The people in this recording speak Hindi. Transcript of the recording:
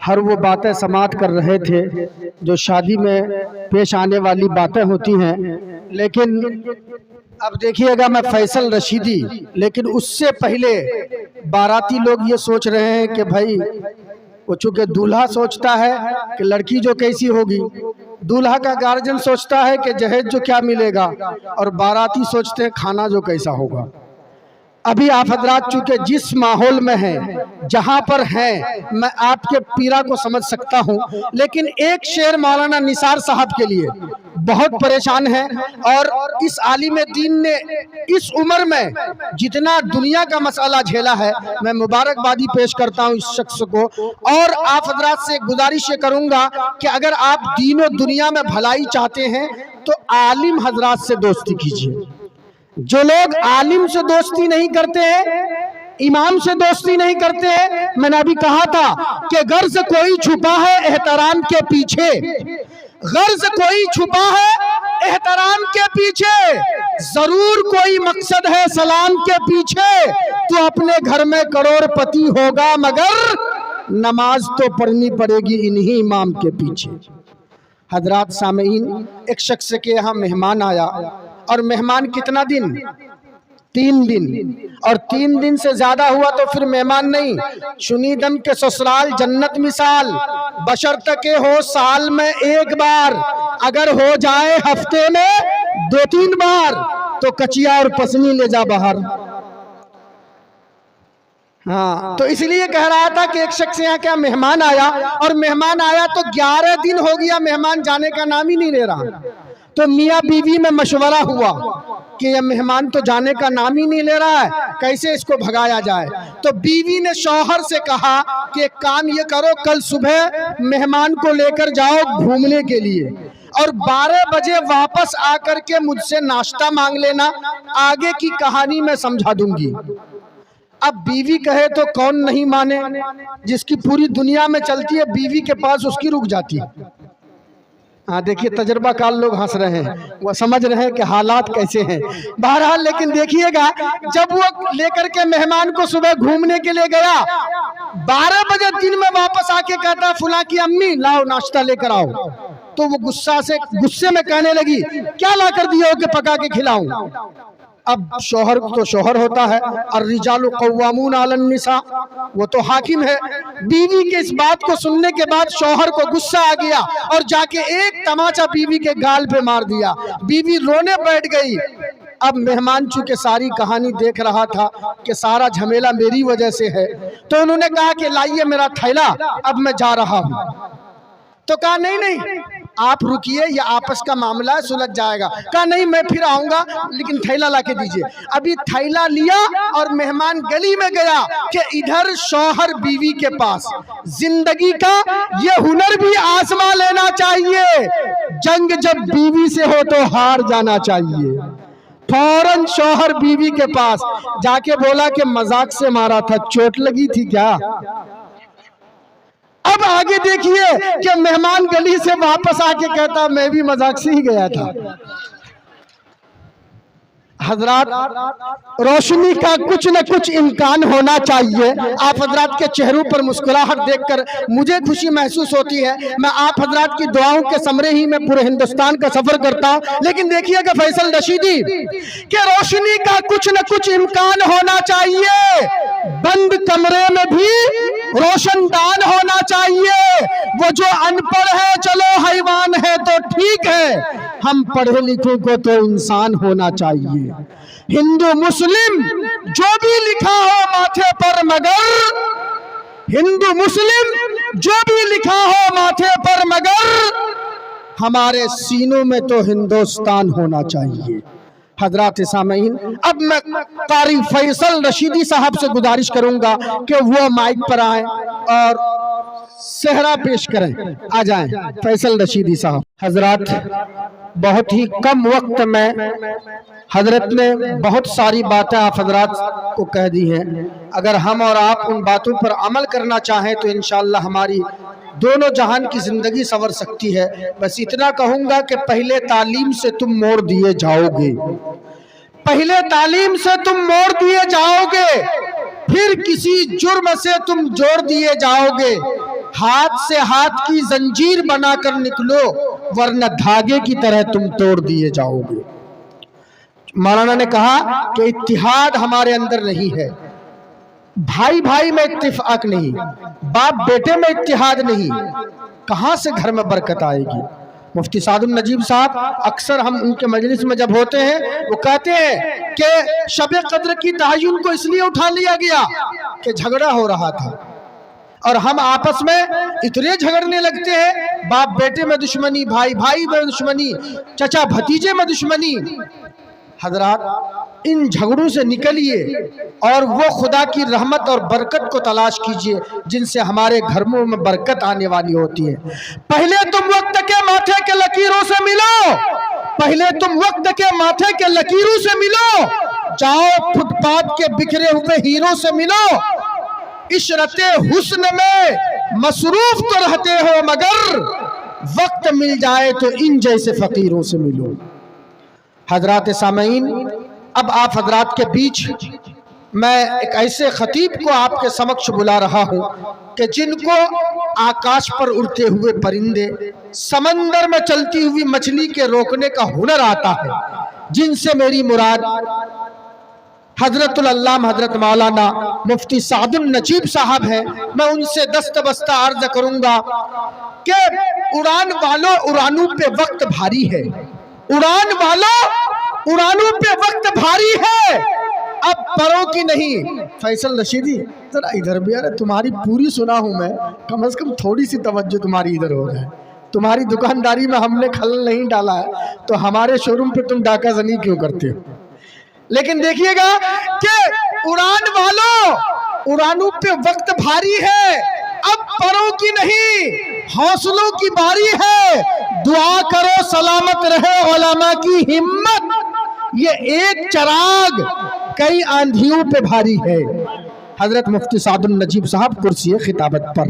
हर वो बातें समाप्त कर रहे थे जो शादी में पेश आने वाली बातें होती हैं। लेकिन अब देखिएगा, मैं फैसल रशीदी, लेकिन उससे पहले बाराती लोग ये सोच रहे हैं कि भाई वो चूंकि दूल्हा सोचता है कि लड़की जो कैसी होगी, दूल्हा का गार्जियन सोचता है कि जहेज जो क्या मिलेगा, और बाराती सोचते हैं खाना जो कैसा होगा। अभी आप हजरात चूंकि जिस माहौल में हैं, जहां पर हैं, मैं आपके पीरा को समझ सकता हूं, लेकिन एक शेर मौलाना निसार साहब के लिए बहुत परेशान है। और इस आलिम दीन ने इस उम्र में जितना दुनिया का मसला झेला है, मैं मुबारकबादी पेश करता हूं इस शख्स को। और आप हजरात से गुजारिश करूंगा कि अगर आप दीन और दुनिया में भलाई चाहते हैं तो आलिम हजरात से दोस्ती कीजिए। जो लोग आलिम से दोस्ती नहीं करते हैं, इमाम से दोस्ती नहीं करते हैं, मैंने अभी कहा था कि गर्ज कोई छुपा है एहतराम के पीछे, गर्ज कोई छुपा है एहतराम के पीछे, जरूर कोई मकसद है सलाम के पीछे। तो अपने घर में करोड़पति होगा मगर नमाज तो पढ़नी पड़ेगी इन्हीं इमाम के पीछे। हजरात सामीन, एक शख्स के यहाँ मेहमान आया, और मेहमान कितना दिन? 3 दिन, और 3 दिन से ज्यादा हुआ तो फिर मेहमान नहीं। शुनीदम के ससुराल जन्नत मिसाल, बशर्ते के हो साल में एक बार, अगर हो जाए हफ्ते में 2-3 बार तो कचिया और पसनी ले जा बाहर। हाँ, तो इसलिए कह रहा था कि एक शख्स यहाँ क्या मेहमान आया, और मेहमान आया तो 11 दिन हो गया मेहमान जाने का नाम ही नहीं ले रहा। तो मियाँ बीवी में मशवरा हुआ कि यह मेहमान तो जाने का नाम ही नहीं ले रहा है, कैसे इसको भगाया जाए। तो बीवी ने शौहर से कहा कि एक काम ये करो, कल सुबह मेहमान को लेकर जाओ घूमने के लिए, और 12 बजे वापस आकर के मुझसे नाश्ता मांग लेना, आगे की कहानी मैं समझा दूंगी। अब बीवी कहे तो कौन नहीं माने, जिसकी पूरी दुनिया में चलती है बीवी के पास उसकी रुक जाती है। हाँ, देखिए तजर्बाकार लोग हंस रहे हैं, वो समझ रहे हैं कि हालात कैसे हैं। बहरहाल, लेकिन देखिएगा, जब वो लेकर के मेहमान को सुबह घूमने के लिए गया, 12 बजे दिन में वापस आके कहता फुला की अम्मी लाओ नाश्ता लेकर आओ। तो वो गुस्से में कहने लगी, क्या ला कर दिए हो कि पका के खिलाऊं। अब शौहर तो शौहर होता है, और रिजालु कव्वामून अलन निसा, वो तो हाकिम है। बीवी के इस बात को सुनने के बाद शौहर को गुस्सा आ गया और जाके एक तमाचा बीवी के गाल पे मार दिया। बीवी रोने बैठ गई। अब मेहमान चूंकि सारी कहानी देख रहा था कि सारा झमेला मेरी वजह से है, तो उन्होंने कहा कि लाइए मेरा थैला, अब मैं जा रहा हूं। तो कहा नहीं नहीं आप रुकिए, ये आपस का मामला है, सुलझ जाएगा। कहा नहीं मैं फिर आऊंगा, लेकिन थैला लाके दीजिए। अभी थैला लिया और मेहमान गली में गया कि इधर शौहर बीवी के पास। जिंदगी का ये हुनर भी आजमा लेना चाहिए, जंग जब बीवी से हो तो हार जाना चाहिए। फौरन शौहर बीवी के पास जाके बोला कि मजाक से मारा था, चोट लगी थी क्या। अब आगे देखिए कि मेहमान गली से वापस आके कहता मैं भी मजाक से ही गया था। हजरात, रोशनी का कुछ न कुछ इम्कान होना चाहिए। आप हजरात के चेहरों पर मुस्कुराहट देखकर मुझे खुशी महसूस होती है। मैं आप हजरात की दुआओं के समरे ही में पूरे हिंदुस्तान का सफर करता हूं। लेकिन देखिएगा फैसल रशीदी कि रोशनी का कुछ न कुछ इम्कान होना चाहिए, बंद कमरे में भी रोशनदान होना चाहिए। वो जो अनपढ़ है चलो हैवान है तो ठीक है, हम पढ़े लिखे को तो इंसान होना चाहिए। हिंदू मुस्लिम जो भी लिखा हो माथे पर मगर, हिंदू मुस्लिम जो भी लिखा हो माथे पर मगर, हमारे सीनों में तो हिंदुस्तान होना चाहिए। हजरात सामीन, अब मैं कारी फैसल रशीदी साहब से गुजारिश करूंगा कि वो माइक पर आए और सेहरा पेश करें। आ जाएं फैसल रशीदी साहब। हजरात, बहुत ही कम वक्त में हजरत ने बहुत सारी बातें आप हजरात को कह दी हैं। अगर हम और आप उन बातों पर अमल करना चाहें तो इंशाअल्लाह हमारी दोनों जहान की जिंदगी संवर सकती है। बस इतना कहूंगा कि पहले तालीम से तुम मोड़ दिए जाओगे, पहले तालीम से तुम मोड़ दिए जाओगे, फिर किसी जुर्म से तुम जोड़ दिए जाओगे। हाथ से हाथ की जंजीर बनाकर निकलो, वरना धागे की तरह तुम तोड़ दिए जाओगे। मौलाना ने कहा कि इत्तिहाद हमारे अंदर नहीं है, भाई भाई में इत्तिफाक नहीं, बाप बेटे में इत्तिहाद नहीं, कहां से घर में बरकत आएगी। मुफ्ती सादुल नजीब साहब अक्सर हम उनके मजलिस में जब होते हैं वो कहते हैं कि शब कद्र की तयन को इसलिए उठा लिया गया कि झगड़ा हो रहा था और हम आपस में इतने झगड़ने लगते हैं, बाप बेटे में दुश्मनी, भाई भाई में दुश्मनी, चचा भतीजे में दुश्मनी। हजरात इन झगड़ों से निकलिए और वो खुदा की रहमत और बरकत को तलाश कीजिए जिनसे हमारे घरों में बरकत आने वाली होती है। पहले तुम वक्त के माथे के लकीरों से मिलो, पहले तुम वक्त के माथे के लकीरों से मिलो, जाओ फुटपाथ के बिखरे हुए हीरों से मिलो। इशरते हुस्न में मसरूफ तो रहते हो, मगर वक्त मिल जाए तो इन जैसे फकीरों से मिलो। हजरात सामीन, अब आप हजरात के बीच मैं एक ऐसे खतीब को आपके समक्ष बुला रहा हूं कि जिनको आकाश पर उड़ते हुए परिंदे, समंदर में चलती हुई मछली के रोकने का हुनर आता है, जिनसे मेरी मुराद हजरतुल अल्लाम हजरत मौलाना मुफ्ती सादुल नजीब साहब है। मैं उनसे दस्तबस्ता अर्ज करूंगा कि उड़ान वालों, उड़ानों पे वक्त भारी है, उड़ान वालों, उड़ानों पे वक्त भारी है, अब परों की नहीं। फैसल रशीदी जरा इधर भी, अरे तुम्हारी पूरी सुना हूं मैं, कम से कम थोड़ी सी तवज्जो तुम्हारी इधर हो रहा है। तुम्हारी दुकानदारी में हमने खलल नहीं डाला है तो हमारे शोरूम पे तुम डाका जनी क्यों करते हो। लेकिन देखिएगा कि उड़ान वालों, उड़ानों पे वक्त भारी है, अब परों की नहीं हौसलों की बारी है। दुआ करो सलामत रहे उलमा की हिम्मत, ये एक चराग कई आंधियों पे भारी है। हजरत मुफ्ती सादुल नजीब साहब कुर्सी खिताबत पर।